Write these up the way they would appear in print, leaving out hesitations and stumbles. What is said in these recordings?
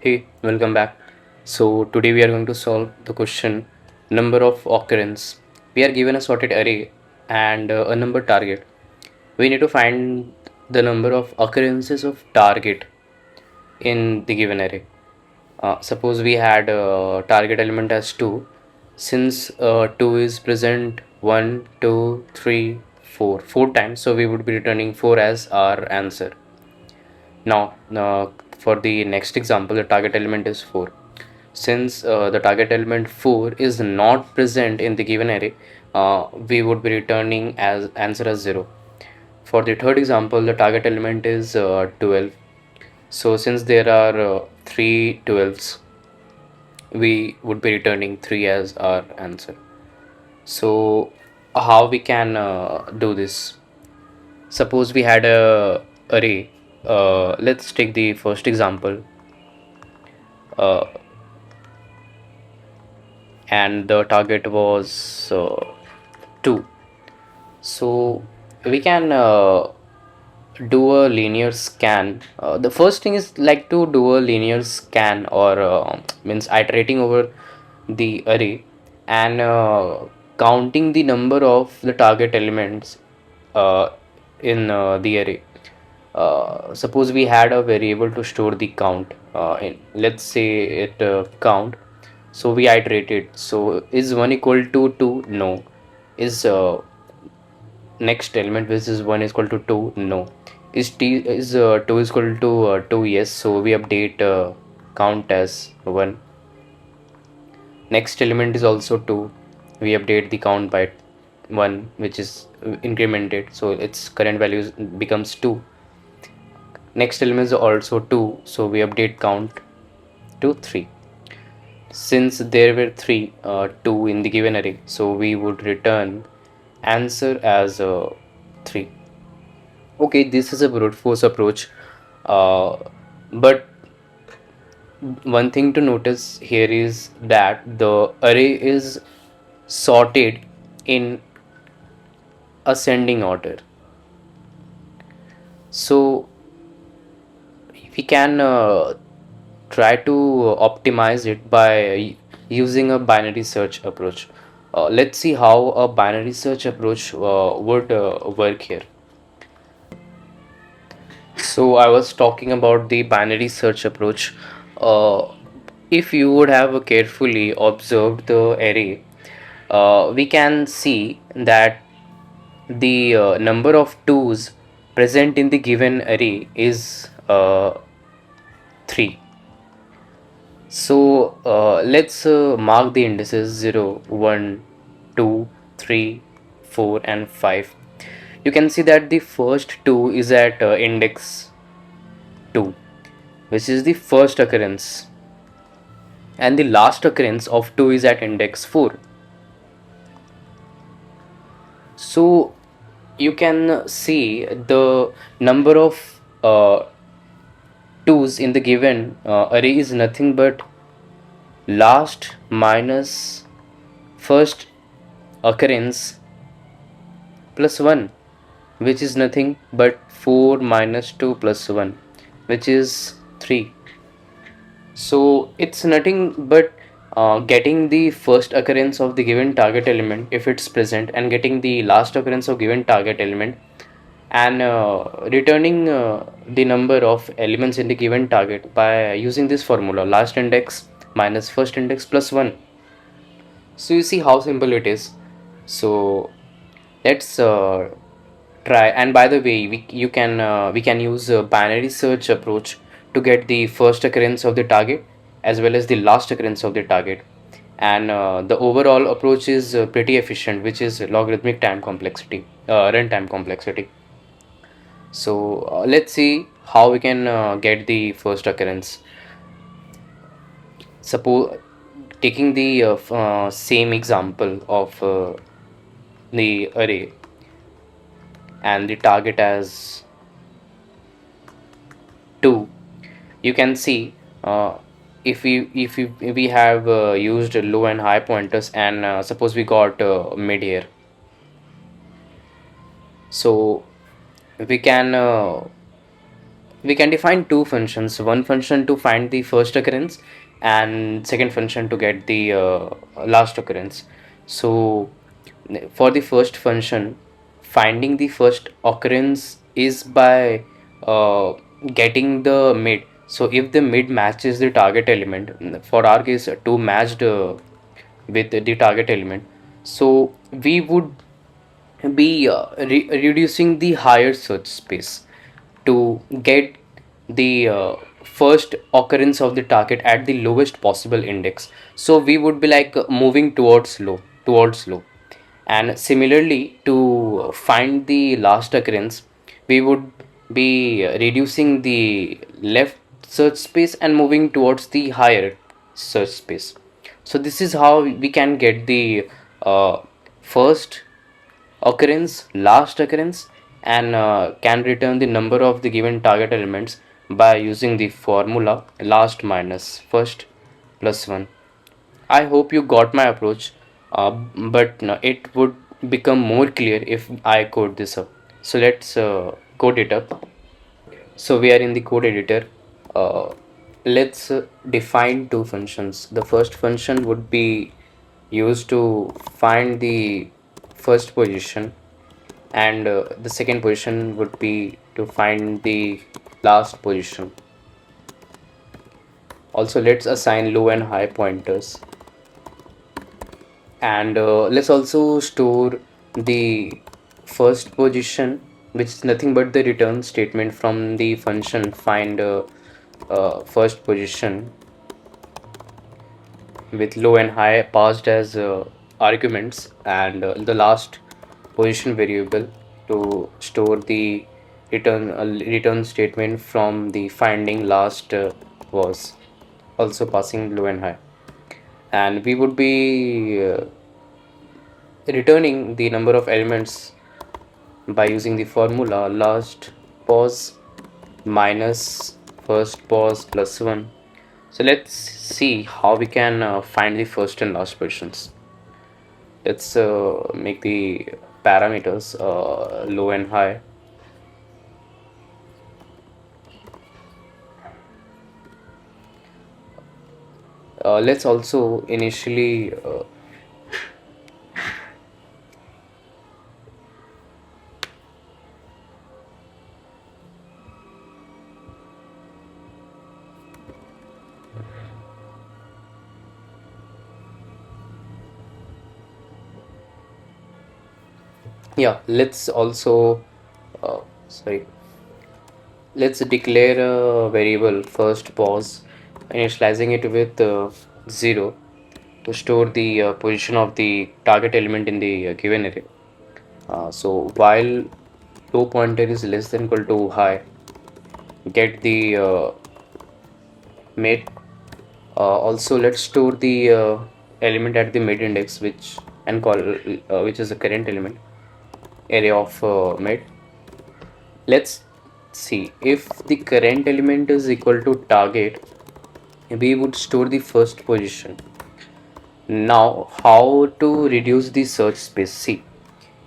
Hey, welcome back. So today we are going to solve the question number of occurrence. We are given a sorted array and a number target. We need to find the number of occurrences of target in the given array. Suppose we had a target element as 2. Since 2 is present 1, 2, 3, 4, 4 times, so we would be returning 4 as our answer. Now, for the next example, the target element is 4. Since the target element 4 is not present in the given array, we would be returning as answer as 0. For the third example, the target element is 12. So since there are 3 12s, we would be returning 3 as our answer. So how we can do this? Suppose we had a array. Let's take the first example. Uh, and the target was 2. So we can do a linear scan. The first thing is like to do a linear scan or means iterating over the array and counting the number of the target elements uh, in the array. Suppose we had a variable to store the count in, let's say it count, so we iterated. So is 1 equal to 2? No. Is next element, which is 1 is equal to 2? No. Is 2 is equal to 2? Yes. So we update count as 1. Next element is also 2. We update the count by 1, which is incremented, so its current value becomes 2. Next element is also 2, so we update count to 3. Since there were 2 in the given array, so we would return answer as 3. Okay, this is a brute force approach, but one thing to notice here is that the array is sorted in ascending order. So we can try to optimize it by using a binary search approach. Let's see how a binary search approach would work here. So I was talking about the binary search approach. If you would have carefully observed the array, we can see that the number of 2's present in the given array is 3. So let's mark the indices 0, 1, 2, 3, 4 and 5. You can see that the first 2 is at index 2, which is the first occurrence, and the last occurrence of 2 is at index 4. So you can see the number of 2's in the given array is nothing but last minus first occurrence plus 1, which is nothing but 4 minus 2 plus 1, which is 3. So it's nothing but getting the first occurrence of the given target element if it's present, and getting the last occurrence of given target element, and returning the number of elements in the given target by using this formula, last index minus first index plus 1. So you see how simple it is. So let's try. And by the way, we can use a binary search approach to get the first occurrence of the target as well as the last occurrence of the target, and the overall approach is pretty efficient, which is logarithmic time complexity, runtime complexity. So let's see how we can get the first occurrence. Suppose taking the same example of the array and the target as 2, you can see if we have used low and high pointers, and suppose we got mid here, so we can we can define two functions, one function to find the first occurrence and second function to get the last occurrence. So for the first function, finding the first occurrence is by getting the mid. So if the mid matches the target element, for our case 2 matched with the target element, so we would be reducing the higher search space to get the first occurrence of the target at the lowest possible index. So we would be like moving towards low. And similarly, to find the last occurrence, we would be reducing the left search space and moving towards the higher search space. So this is how we can get the first occurrence, last occurrence, and can return the number of the given target elements by using the formula last minus first plus 1. I hope you got my approach, but no, it would become more clear if I code this up. So let's code it up. So we are in the code editor. Uh, let's define two functions. The first function would be used to find the first position, and the second position would be to find the last position. Also, let's assign low and high pointers, and let's also store the first position, which is nothing but the return statement from the function find first position, with low and high passed as arguments, and the last position variable to store the return statement from the finding last was also passing low and high. And we would be returning the number of elements by using the formula last pause minus first pause plus 1. So let's see how we can find the first and last positions. Let's make the parameters low and high. Let's also initially yeah, let's also sorry, let's declare a variable first pause, initializing it with 0 to store the position of the target element in the given array. So while low pointer is less than equal to high, get the mid. Also, let's store the element at the mid index, which and call which is the current element array of mid. Let's see if the current element is equal to target, we would store the first position. Now, how to reduce the search space? See,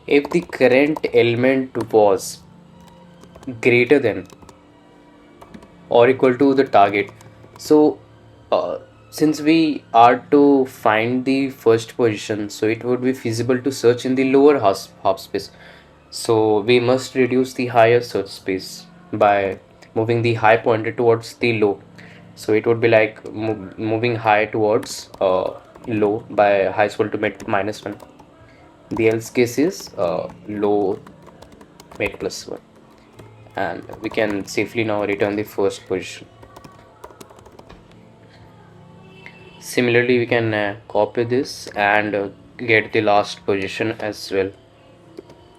if the current element was greater than or equal to the target, so since we are to find the first position, so it would be feasible to search in the lower half space. So we must reduce the higher search space by moving the high pointer towards the low. So it would be like moving high towards low by high equal to mid minus 1. The else case is low mid plus 1, and we can safely now return the first position. Similarly, we can copy this and get the last position as well.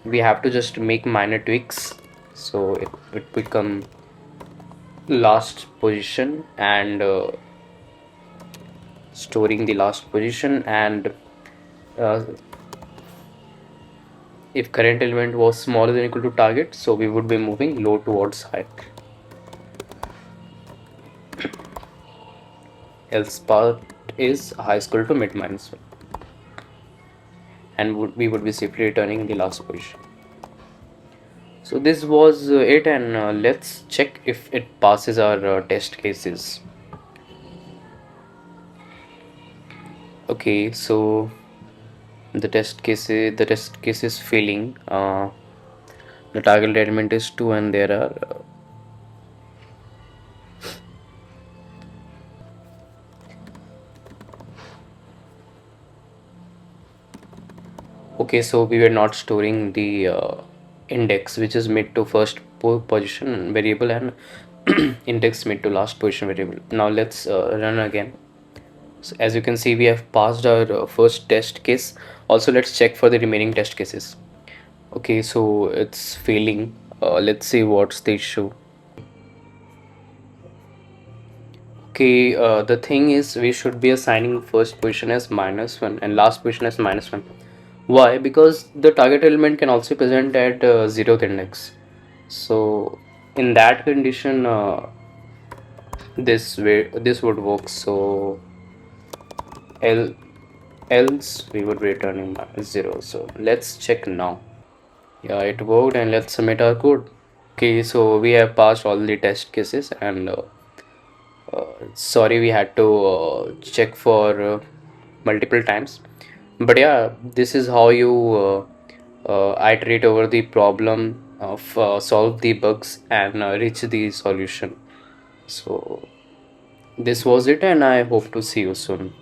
We have to just make minor tweaks, so it become last position, and storing the last position, and uh, if current element was smaller than equal to target, so we would be moving low towards high. Else part is high equal to mid minus 1, and we would be safely returning the last position. So this was it, and let's check if it passes our test cases. Okay, so the test case is failing. The target element is 2, and there are okay, so we were not storing the index, which is made to first position variable, and index made to last position variable. Now let's run again. So as you can see, we have passed our first test case. Also, let's check for the remaining test cases. Okay, so it's failing. Let's see what's the issue. Okay, the thing is, we should be assigning first position as -1 and last position as -1. Why? Because the target element can also present at zeroth index. So in that condition, this would work. So el else we would be returning -0. So let's check now. Yeah, it worked, and let's submit our code. Okay, so we have passed all the test cases, and sorry we had to check for multiple times, but yeah, this is how you iterate over the problem of solve the bugs and reach the solution. So this was it, and I hope to see you soon.